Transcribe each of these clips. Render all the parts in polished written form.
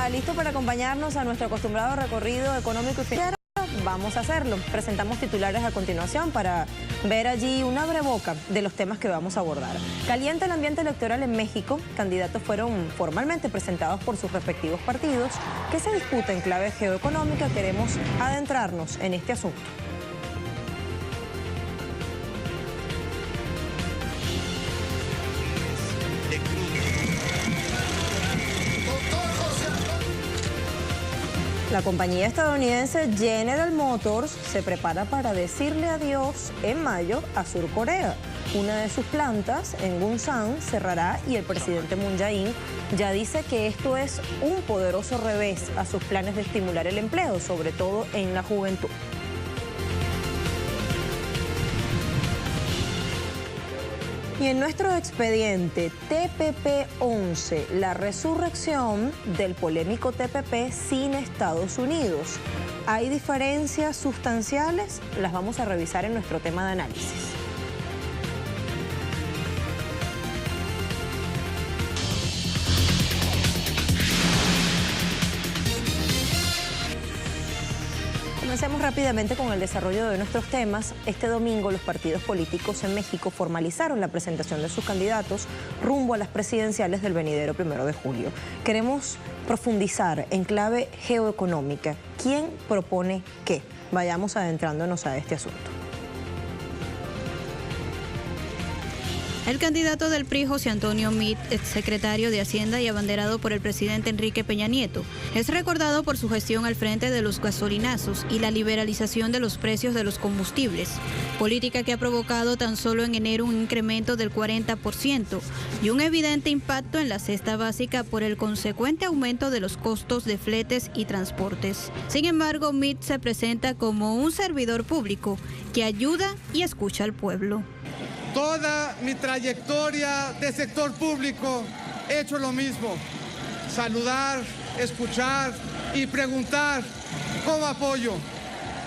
¿Está listo para acompañarnos a nuestro acostumbrado recorrido económico y financiero? Vamos a hacerlo. Presentamos titulares a continuación para ver allí una abreboca de los temas que vamos a abordar. Calienta el ambiente electoral en México. Candidatos fueron formalmente presentados por sus respectivos partidos. ¿Qué se disputa en clave geoeconómica? Queremos adentrarnos en este asunto. La compañía estadounidense General Motors se prepara para decirle adiós en mayo a Sur Corea. Una de sus plantas en Gunsan cerrará y el presidente Moon Jae-in ya dice que esto es un poderoso revés a sus planes de estimular el empleo, sobre todo en la juventud. Y en nuestro expediente TPP-11, la resurrección del polémico TPP sin Estados Unidos. ¿Hay diferencias sustanciales? Las vamos a revisar en nuestro tema de análisis. Comencemos rápidamente con el desarrollo de nuestros temas. Este domingo los partidos políticos en México formalizaron la presentación de sus candidatos rumbo a las presidenciales del venidero 1 de julio. Queremos profundizar en clave geoeconómica. ¿Quién propone qué? Vayamos adentrándonos a este asunto. El candidato del PRI, José Antonio Meade, exsecretario de Hacienda y abanderado por el presidente Enrique Peña Nieto, es recordado por su gestión al frente de los gasolinazos y la liberalización de los precios de los combustibles, política que ha provocado tan solo en enero un incremento del 40% y un evidente impacto en la cesta básica por el consecuente aumento de los costos de fletes y transportes. Sin embargo, Meade se presenta como un servidor público que ayuda y escucha al pueblo. Toda mi trayectoria de sector público he hecho lo mismo, saludar, escuchar y preguntar cómo apoyo,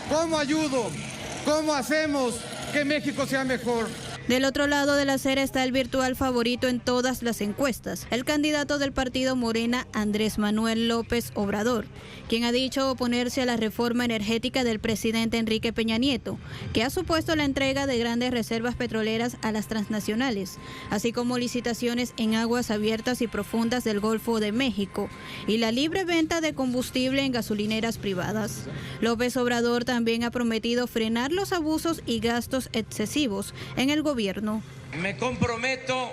cómo ayudo, cómo hacemos que México sea mejor. Del otro lado de la acera está el virtual favorito en todas las encuestas, el candidato del partido Morena, Andrés Manuel López Obrador, quien ha dicho oponerse a la reforma energética del presidente Enrique Peña Nieto, que ha supuesto la entrega de grandes reservas petroleras a las transnacionales, así como licitaciones en aguas abiertas y profundas del Golfo de México y la libre venta de combustible en gasolineras privadas. López Obrador también ha prometido frenar los abusos y gastos excesivos en el gobierno. Me comprometo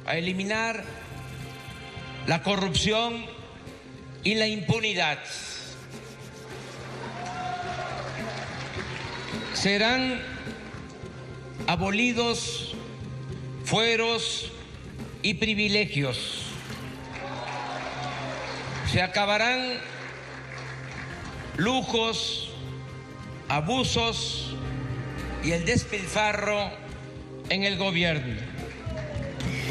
a eliminar la corrupción y la impunidad. Serán abolidos fueros y privilegios. Se acabarán lujos, abusos y el despilfarro en el gobierno.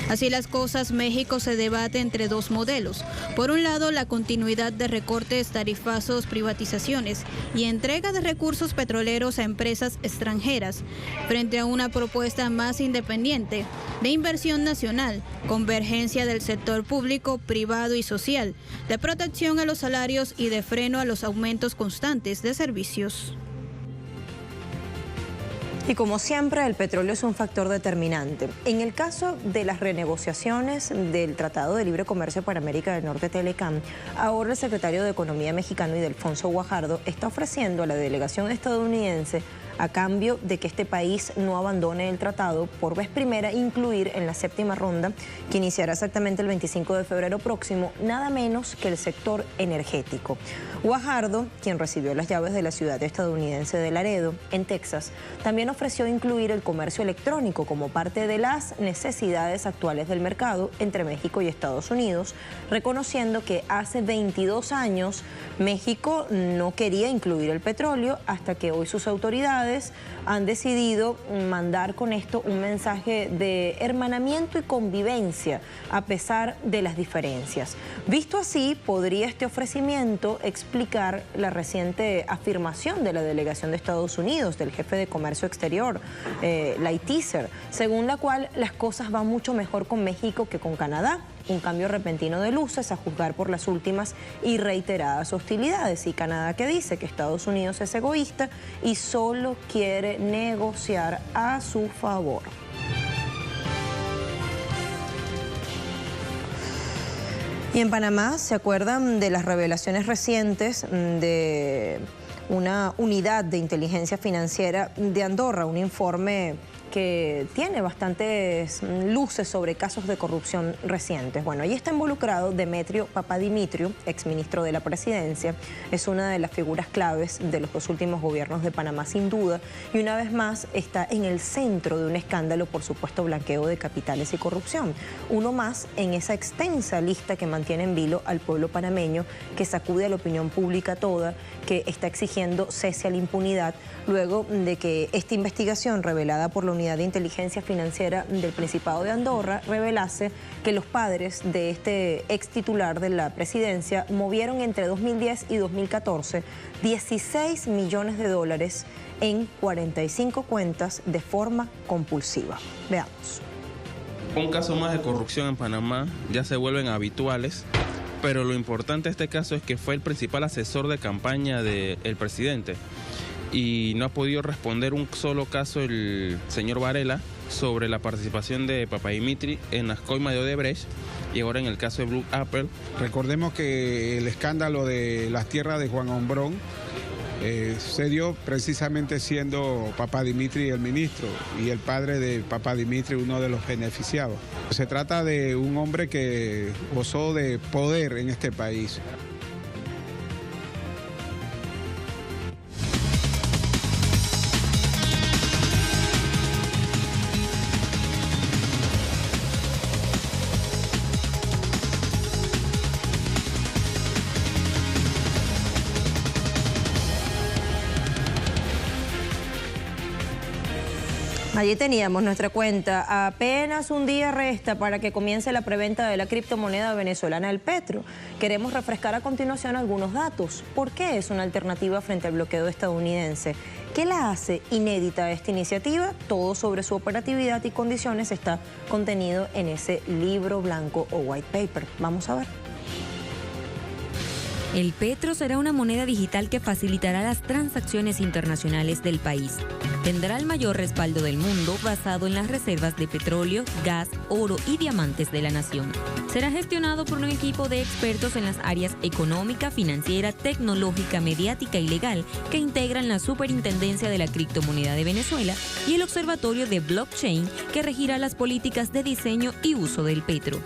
Así las cosas, México se debate entre dos modelos. Por un lado, la continuidad de recortes, tarifazos, privatizaciones y entrega de recursos petroleros a empresas extranjeras, frente a una propuesta más independiente de inversión nacional, convergencia del sector público, privado y social, de protección a los salarios y de freno a los aumentos constantes de servicios. Y como siempre, el petróleo es un factor determinante. En el caso de las renegociaciones del Tratado de Libre Comercio para América del Norte, Telecam, ahora el secretario de Economía mexicano, Ildefonso Guajardo, está ofreciendo a la delegación estadounidense, a cambio de que este país no abandone el tratado, por vez primera incluir en la séptima ronda, que iniciará exactamente el 25 de febrero próximo, nada menos que el sector energético. Guajardo, quien recibió las llaves de la ciudad estadounidense de Laredo, en Texas, también ofreció incluir el comercio electrónico como parte de las necesidades actuales del mercado entre México y Estados Unidos, reconociendo que hace 22 años México no quería incluir el petróleo hasta que hoy sus autoridades autoridades han decidido mandar con esto un mensaje de hermanamiento y convivencia a pesar de las diferencias. Visto así, podría este ofrecimiento explicar la reciente afirmación de la delegación de Estados Unidos, del jefe de Comercio Exterior, Lighthizer, según la cual las cosas van mucho mejor con México que con Canadá. Un cambio repentino de luces a juzgar por las últimas y reiteradas hostilidades. Y Canadá que dice que Estados Unidos es egoísta y solo quiere negociar a su favor. Y en Panamá, ¿se acuerdan de las revelaciones recientes de una unidad de inteligencia financiera de Andorra? Un informe que tiene bastantes luces sobre casos de corrupción recientes. Bueno, ahí está involucrado Demetrio Papadimitriou, exministro de la Presidencia. Es una de las figuras claves de los dos últimos gobiernos de Panamá, sin duda, y una vez más está en el centro de un escándalo por supuesto blanqueo de capitales y corrupción. Uno más en esa extensa lista que mantiene en vilo al pueblo panameño, que sacude a la opinión pública toda, que está exigiendo cese a la impunidad, luego de que esta investigación revelada por la Unidad de Inteligencia Financiera del Principado de Andorra revelase que los padres de este ex titular de la presidencia movieron entre 2010 y 2014 16 millones de dólares en 45 cuentas de forma compulsiva. Veamos. Un caso más de corrupción en Panamá, ya se vuelven habituales, pero lo importante de este caso es que fue el principal asesor de campaña del presidente y no ha podido responder un solo caso el señor Varela sobre la participación de Papadimitriou en las coimas de Odebrecht y ahora en el caso de Blue Apple. Recordemos que el escándalo de las tierras de Juan Hombrón se dio precisamente siendo Papadimitriou el ministro y el padre de Papadimitriou uno de los beneficiados. Se trata de un hombre que gozó de poder en este país. Allí teníamos nuestra cuenta. Apenas un día resta para que comience la preventa de la criptomoneda venezolana El Petro. Queremos refrescar a continuación algunos datos. ¿Por qué es una alternativa frente al bloqueo estadounidense? ¿Qué la hace inédita a esta iniciativa? Todo sobre su operatividad y condiciones está contenido en ese libro blanco o white paper. Vamos a ver. El Petro será una moneda digital que facilitará las transacciones internacionales del país. Tendrá el mayor respaldo del mundo basado en las reservas de petróleo, gas, oro y diamantes de la nación. Será gestionado por un equipo de expertos en las áreas económica, financiera, tecnológica, mediática y legal que integran la Superintendencia de la Criptomoneda de Venezuela y el Observatorio de Blockchain que regirá las políticas de diseño y uso del Petro.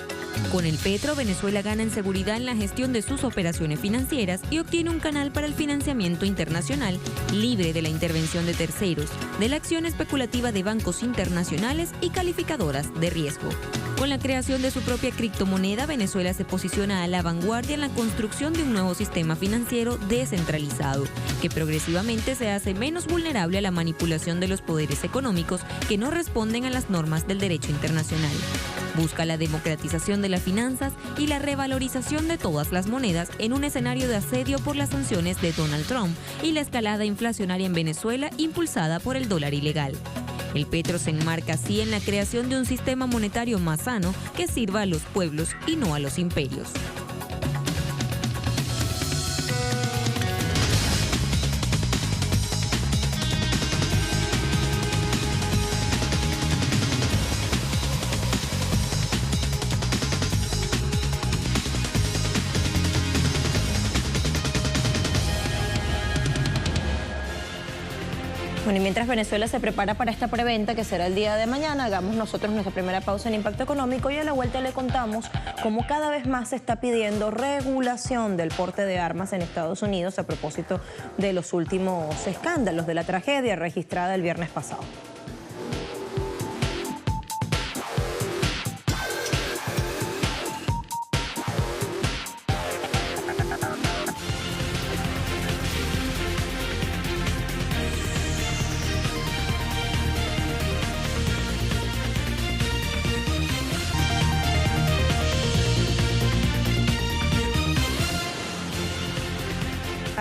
Con el Petro, Venezuela gana en seguridad en la gestión de sus operaciones financieras y obtiene un canal para el financiamiento internacional libre de la intervención de terceros, de la acción especulativa de bancos internacionales y calificadoras de riesgo. Con la creación de su propia criptomoneda, Venezuela se posiciona a la vanguardia en la construcción de un nuevo sistema financiero descentralizado, que progresivamente se hace menos vulnerable a la manipulación de los poderes económicos que no responden a las normas del derecho internacional. Busca la democratización de las finanzas y la revalorización de todas las monedas en un escenario de asedio por las sanciones de Donald Trump y la escalada inflacionaria en Venezuela impulsada por el dólar ilegal. El Petro se enmarca así en la creación de un sistema monetario más sano que sirva a los pueblos y no a los imperios. Bueno, y mientras Venezuela se prepara para esta preventa, que será el día de mañana, hagamos nosotros nuestra primera pausa en Impacto Económico y a la vuelta le contamos cómo cada vez más se está pidiendo regulación del porte de armas en Estados Unidos a propósito de los últimos escándalos de la tragedia registrada el viernes pasado.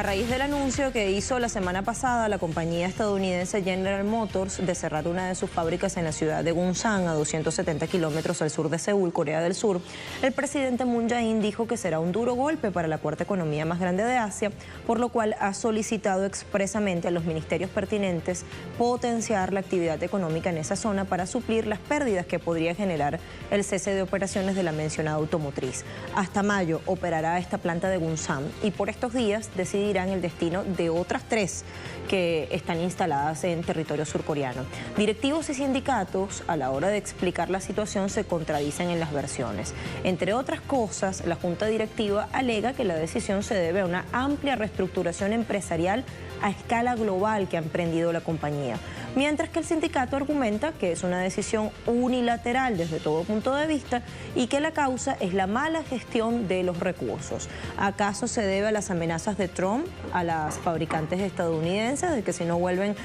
a raíz del anuncio que hizo la semana pasada la compañía estadounidense General Motors de cerrar una de sus fábricas en la ciudad de Gunsan, a 270 kilómetros al sur de Seúl, Corea del Sur, el presidente Moon Jae-in dijo que será un duro golpe para la cuarta economía más grande de Asia, por lo cual ha solicitado expresamente a los ministerios pertinentes potenciar la actividad económica en esa zona para suplir las pérdidas que podría generar el cese de operaciones de la mencionada automotriz. Hasta mayo operará esta planta de Gunsan y por estos días decidirán el destino de otras 3 que están instaladas en territorio surcoreano. Directivos y sindicatos, a la hora de explicar la situación, se contradicen en las versiones. Entre otras cosas, la junta directiva alega que la decisión se debe a una amplia reestructuración empresarial a escala global que ha emprendido la compañía, mientras que el sindicato argumenta que es una decisión unilateral desde todo punto de vista y que la causa es la mala gestión de los recursos. ¿Acaso se debe a las amenazas de Trump a las fabricantes estadounidenses de que si no vuelven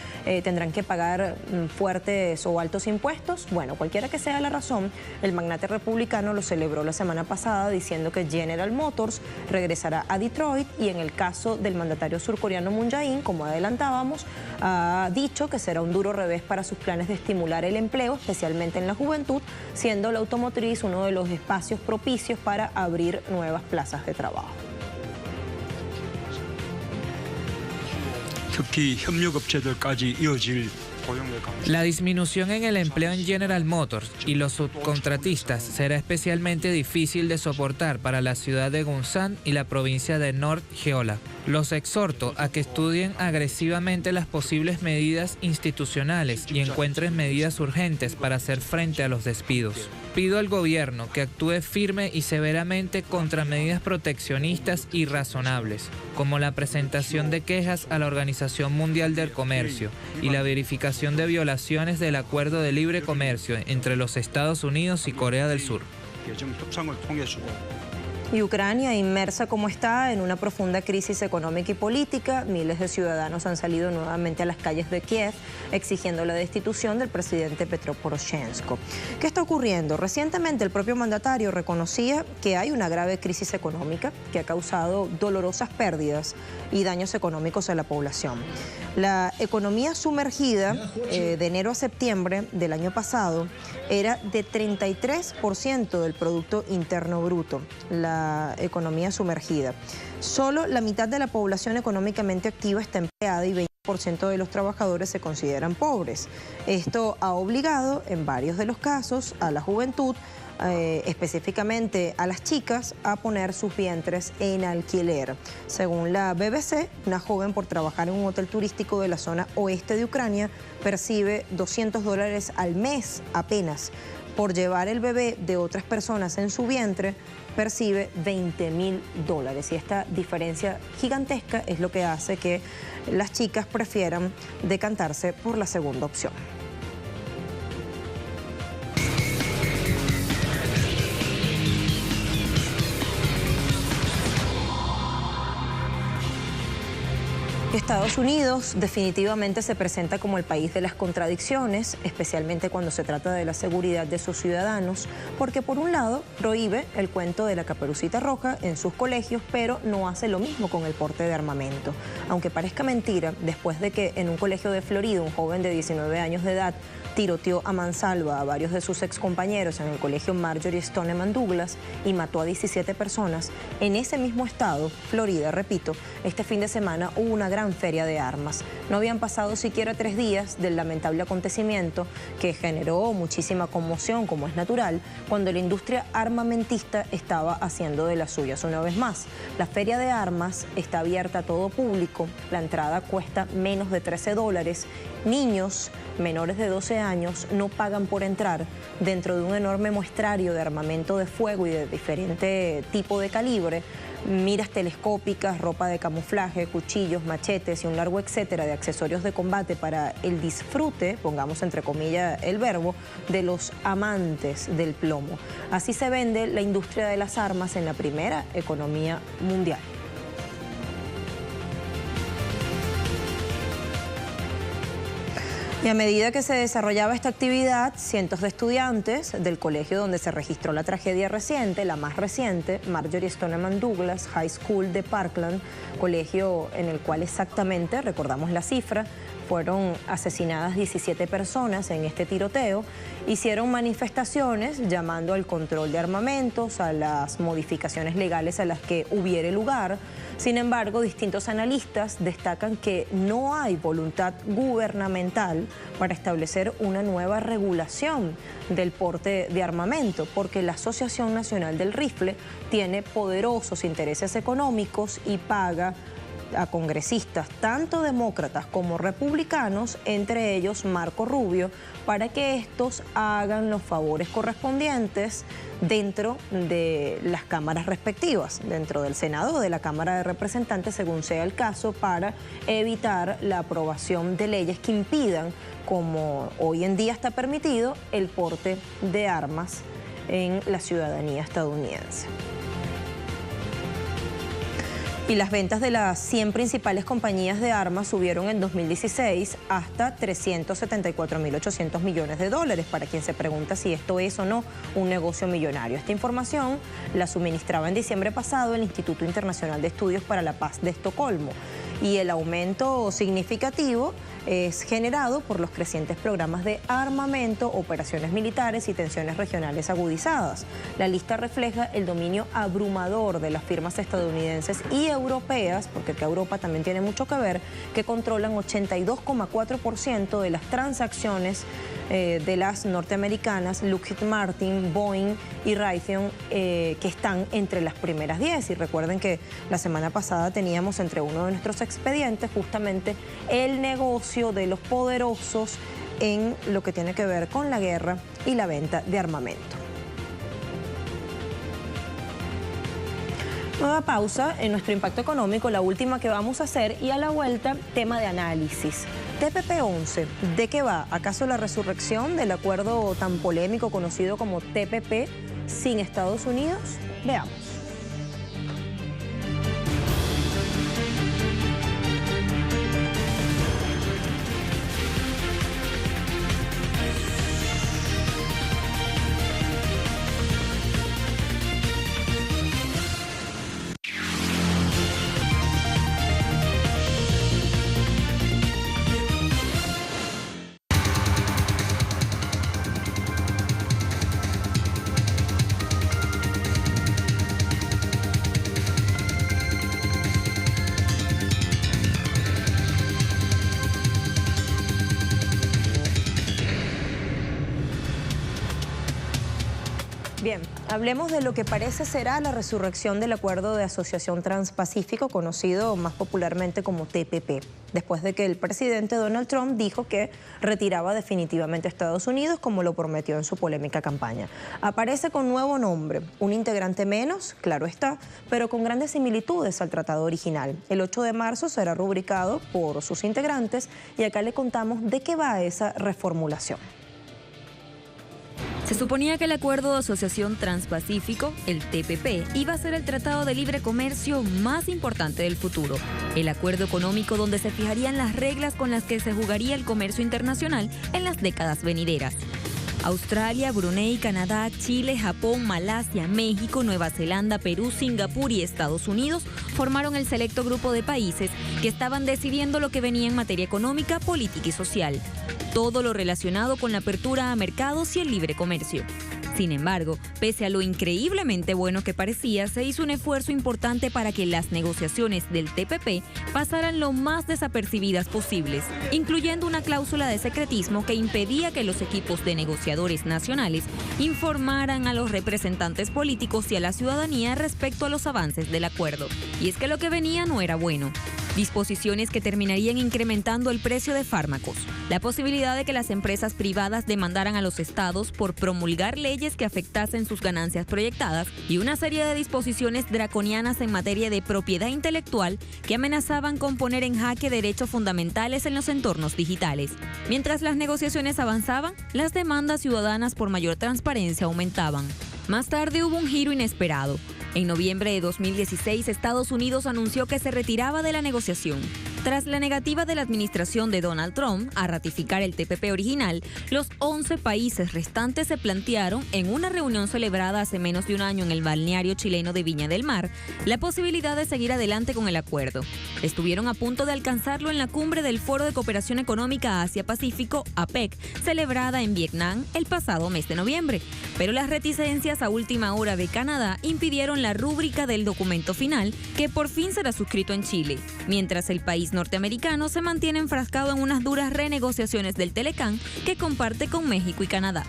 tendrán que pagar fuertes o altos impuestos? Bueno, cualquiera que sea la razón, el magnate republicano lo celebró la semana pasada diciendo que General Motors regresará a Detroit y en el caso del mandatario surcoreano Moon Jae-in, como adelantábamos, ha dicho que será un duro revés para sus planes de estimular el empleo, especialmente en la juventud, siendo la automotriz uno de los espacios propicios para abrir nuevas plazas de trabajo. La disminución en el empleo en General Motors y los subcontratistas será especialmente difícil de soportar para la ciudad de Gunsan y la provincia de North Jeolla. Los exhorto a que estudien agresivamente las posibles medidas institucionales y encuentren medidas urgentes para hacer frente a los despidos. Pido al gobierno que actúe firme y severamente contra medidas proteccionistas irrazonables, como la presentación de quejas a la Organización Mundial del Comercio y la verificación de violaciones del Acuerdo de Libre Comercio entre los Estados Unidos y Corea del Sur. Y Ucrania, inmersa como está en una profunda crisis económica y política, miles de ciudadanos han salido nuevamente a las calles de Kiev exigiendo la destitución del presidente Petro Poroshenko. ¿Qué está ocurriendo? Recientemente el propio mandatario reconocía que hay una grave crisis económica que ha causado dolorosas pérdidas y daños económicos a la población. La economía sumergida de enero a septiembre del año pasado era de 33% del Producto Interno Bruto. La economía sumergida. Solo la mitad de la población económicamente activa está empleada y 20% de los trabajadores se consideran pobres. Esto ha obligado, en varios de los casos, a la juventud, específicamente a las chicas, a poner sus vientres en alquiler. Según la BBC, una joven por trabajar en un hotel turístico de la zona oeste de Ucrania percibe $200 al mes apenas. Por llevar el bebé de otras personas en su vientre, percibe $20.000. Y esta diferencia gigantesca es lo que hace que las chicas prefieran decantarse por la segunda opción. Estados Unidos definitivamente se presenta como el país de las contradicciones, especialmente cuando se trata de la seguridad de sus ciudadanos, porque por un lado prohíbe el cuento de la Caperucita Roja en sus colegios, pero no hace lo mismo con el porte de armamento. Aunque parezca mentira, después de que en un colegio de Florida un joven de 19 años de edad tiroteó a mansalva a varios de sus excompañeros en el colegio Marjory Stoneman Douglas y mató a 17 personas, en ese mismo estado, Florida, repito, este fin de semana hubo una gran feria de armas. No habían pasado siquiera 3 días del lamentable acontecimiento que generó muchísima conmoción, como es natural, cuando la industria armamentista estaba haciendo de las suyas una vez más. La feria de armas está abierta a todo público, la entrada cuesta menos de $13. Niños menores de 12 años no pagan por entrar dentro de un enorme muestrario de armamento de fuego y de diferente tipo de calibre, miras telescópicas, ropa de camuflaje, cuchillos, machetes y un largo etcétera de accesorios de combate para el disfrute, pongamos entre comillas el verbo, de los amantes del plomo. Así se vende la industria de las armas en la primera economía mundial. Y a medida que se desarrollaba esta actividad, cientos de estudiantes del colegio donde se registró la tragedia reciente, la más reciente, Marjory Stoneman Douglas High School de Parkland, colegio en el cual exactamente, recordamos la cifra, fueron asesinadas 17 personas en este tiroteo, hicieron manifestaciones llamando al control de armamentos, a las modificaciones legales a las que hubiere lugar. Sin embargo, distintos analistas destacan que no hay voluntad gubernamental para establecer una nueva regulación del porte de armamento, porque la Asociación Nacional del Rifle tiene poderosos intereses económicos y paga a congresistas, tanto demócratas como republicanos, entre ellos Marco Rubio, para que estos hagan los favores correspondientes dentro de las cámaras respectivas, dentro del Senado o de la Cámara de Representantes, según sea el caso, para evitar la aprobación de leyes que impidan, como hoy en día está permitido, el porte de armas en la ciudadanía estadounidense. Y las ventas de las 100 principales compañías de armas subieron en 2016 hasta 374.800 millones de dólares, para quien se pregunta si esto es o no un negocio millonario. Esta información la suministraba en diciembre pasado el Instituto Internacional de Estudios para la Paz de Estocolmo. Y el aumento significativo es generado por los crecientes programas de armamento, operaciones militares y tensiones regionales agudizadas. La lista refleja el dominio abrumador de las firmas estadounidenses y europeas, porque acá Europa también tiene mucho que ver, que controlan 82,4% de las transacciones de las norteamericanas, Lockheed Martin, Boeing y Raytheon, que están entre las primeras 10. Y recuerden que la semana pasada teníamos entre uno de nuestros expedientes justamente el negocio de los poderosos en lo que tiene que ver con la guerra y la venta de armamento. Nueva pausa en nuestro impacto económico, la última que vamos a hacer, y a la vuelta, tema de análisis. TPP-11, ¿de qué va? ¿Acaso la resurrección del acuerdo tan polémico conocido como TPP sin Estados Unidos? Veamos. Bien, hablemos de lo que parece será la resurrección del Acuerdo de Asociación Transpacífico, conocido más popularmente como TPP, después de que el presidente Donald Trump dijo que retiraba definitivamente a Estados Unidos, como lo prometió en su polémica campaña. Aparece con nuevo nombre, un integrante menos, claro está, pero con grandes similitudes al tratado original. El 8 de marzo será rubricado por sus integrantes y acá le contamos de qué va esa reformulación. Se suponía que el Acuerdo de Asociación Transpacífico, el TPP, iba a ser el tratado de libre comercio más importante del futuro. El acuerdo económico donde se fijarían las reglas con las que se jugaría el comercio internacional en las décadas venideras. Australia, Brunei, Canadá, Chile, Japón, Malasia, México, Nueva Zelanda, Perú, Singapur y Estados Unidos formaron el selecto grupo de países que estaban decidiendo lo que venía en materia económica, política y social. Todo lo relacionado con la apertura a mercados y el libre comercio. Sin embargo, pese a lo increíblemente bueno que parecía, se hizo un esfuerzo importante para que las negociaciones del TPP pasaran lo más desapercibidas posibles, incluyendo una cláusula de secretismo que impedía que los equipos de negociadores nacionales informaran a los representantes políticos y a la ciudadanía respecto a los avances del acuerdo. Y es que lo que venía no era bueno. Disposiciones que terminarían incrementando el precio de fármacos, la posibilidad de que las empresas privadas demandaran a los estados por promulgar leyes que afectasen sus ganancias proyectadas y una serie de disposiciones draconianas en materia de propiedad intelectual que amenazaban con poner en jaque derechos fundamentales en los entornos digitales. Mientras las negociaciones avanzaban, las demandas ciudadanas por mayor transparencia aumentaban. Más tarde hubo un giro inesperado. En noviembre de 2016, Estados Unidos anunció que se retiraba de la negociación. Tras la negativa de la administración de Donald Trump a ratificar el TPP original, los 11 países restantes se plantearon, en una reunión celebrada hace menos de un año en el balneario chileno de Viña del Mar, la posibilidad de seguir adelante con el acuerdo. Estuvieron a punto de alcanzarlo en la cumbre del Foro de Cooperación Económica Asia-Pacífico, APEC, celebrada en Vietnam el pasado mes de noviembre, pero las reticencias a última hora de Canadá impidieron la rúbrica del documento final, que por fin será suscrito en Chile, mientras el país norteamericano se mantiene enfrascado en unas duras renegociaciones del Telecán que comparte con México y Canadá.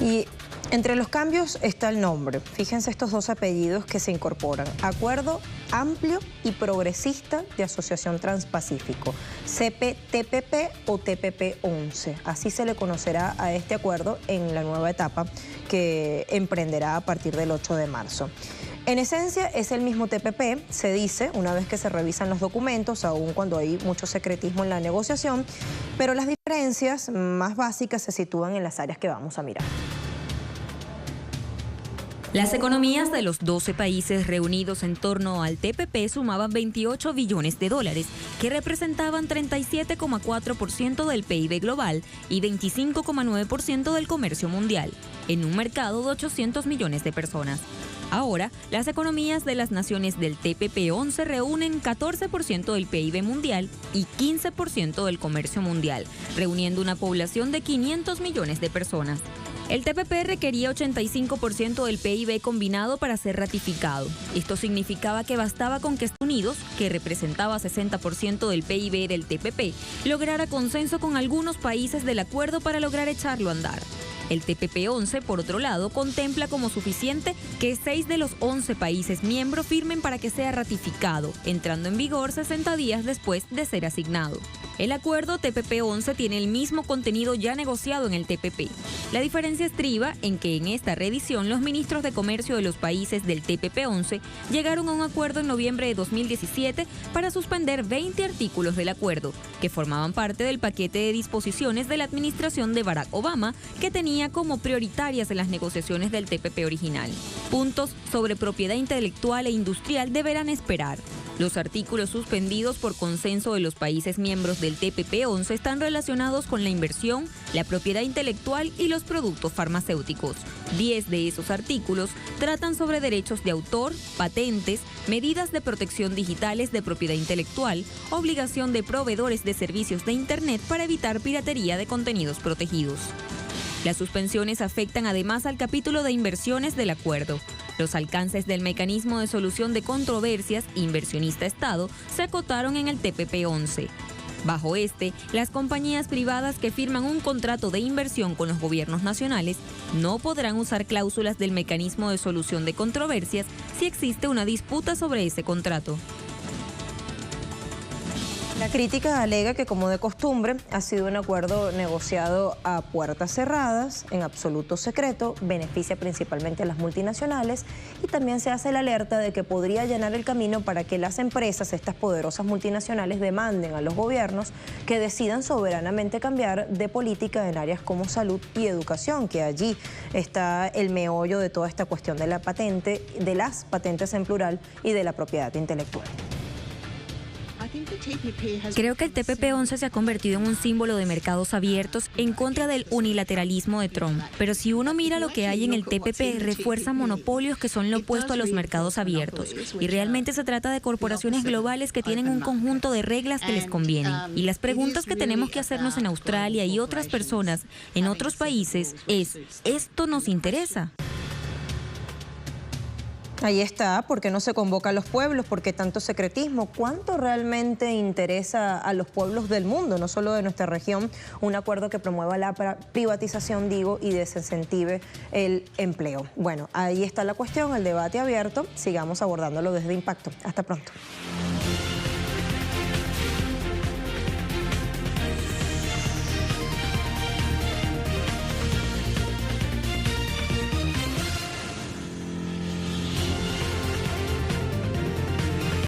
Y entre los cambios está el nombre. Fíjense estos dos apellidos que se incorporan. Acuerdo Amplio y Progresista de Asociación Transpacífico, CPTPP o TPP-11. Así se le conocerá a este acuerdo en la nueva etapa que emprenderá a partir del 8 de marzo. En esencia es el mismo TPP, se dice, una vez que se revisan los documentos, aun cuando hay mucho secretismo en la negociación, pero las diferencias más básicas se sitúan en las áreas que vamos a mirar. Las economías de los 12 países reunidos en torno al TPP sumaban 28 billones de dólares, que representaban 37,4% del PIB global y 25,9% del comercio mundial, en un mercado de 800 millones de personas. Ahora, las economías de las naciones del TPP-11 reúnen 14% del PIB mundial y 15% del comercio mundial, reuniendo una población de 500 millones de personas. El TPP requería 85% del PIB combinado para ser ratificado. Esto significaba que bastaba con que Estados Unidos, que representaba 60% del PIB del TPP, lograra consenso con algunos países del acuerdo para lograr echarlo a andar. El TPP-11, por otro lado, contempla como suficiente que 6 de los 11 países miembros firmen para que sea ratificado, entrando en vigor 60 días después de ser asignado. El acuerdo TPP-11 tiene el mismo contenido ya negociado en el TPP. La diferencia estriba en que en esta reedición los ministros de comercio de los países del TPP-11 llegaron a un acuerdo en noviembre de 2017 para suspender 20 artículos del acuerdo, que formaban parte del paquete de disposiciones de la administración de Barack Obama, que tenía como prioritarias en las negociaciones del TPP original. Puntos sobre propiedad intelectual e industrial deberán esperar. Los artículos suspendidos por consenso de los países miembros del TPP-11 están relacionados con la inversión, la propiedad intelectual y los productos farmacéuticos. 10 de esos artículos tratan sobre derechos de autor, patentes, medidas de protección digitales de propiedad intelectual, obligación de proveedores de servicios de Internet para evitar piratería de contenidos protegidos. Las suspensiones afectan además al capítulo de inversiones del acuerdo. Los alcances del mecanismo de solución de controversias inversionista-Estado se acotaron en el TPP-11. Bajo este, las compañías privadas que firman un contrato de inversión con los gobiernos nacionales no podrán usar cláusulas del mecanismo de solución de controversias si existe una disputa sobre ese contrato. La crítica alega que, como de costumbre, ha sido un acuerdo negociado a puertas cerradas, en absoluto secreto, beneficia principalmente a las multinacionales y también se hace la alerta de que podría allanar el camino para que las empresas, estas poderosas multinacionales, demanden a los gobiernos que decidan soberanamente cambiar de política en áreas como salud y educación, que allí está el meollo de toda esta cuestión de la patente, de las patentes en plural y de la propiedad intelectual. Creo que el TPP-11 se ha convertido en un símbolo de mercados abiertos en contra del unilateralismo de Trump. Pero si uno mira lo que hay en el TPP, refuerza monopolios que son lo opuesto a los mercados abiertos. Y realmente se trata de corporaciones globales que tienen un conjunto de reglas que les convienen. Y las preguntas que tenemos que hacernos en Australia y otras personas en otros países es, ¿esto nos interesa? Ahí está, ¿por qué no se convoca a los pueblos? ¿Por qué tanto secretismo? ¿Cuánto realmente interesa a los pueblos del mundo, no solo de nuestra región, un acuerdo que promueva la privatización, y desincentive el empleo? Bueno, ahí está la cuestión, el debate abierto. Sigamos abordándolo desde Impacto. Hasta pronto.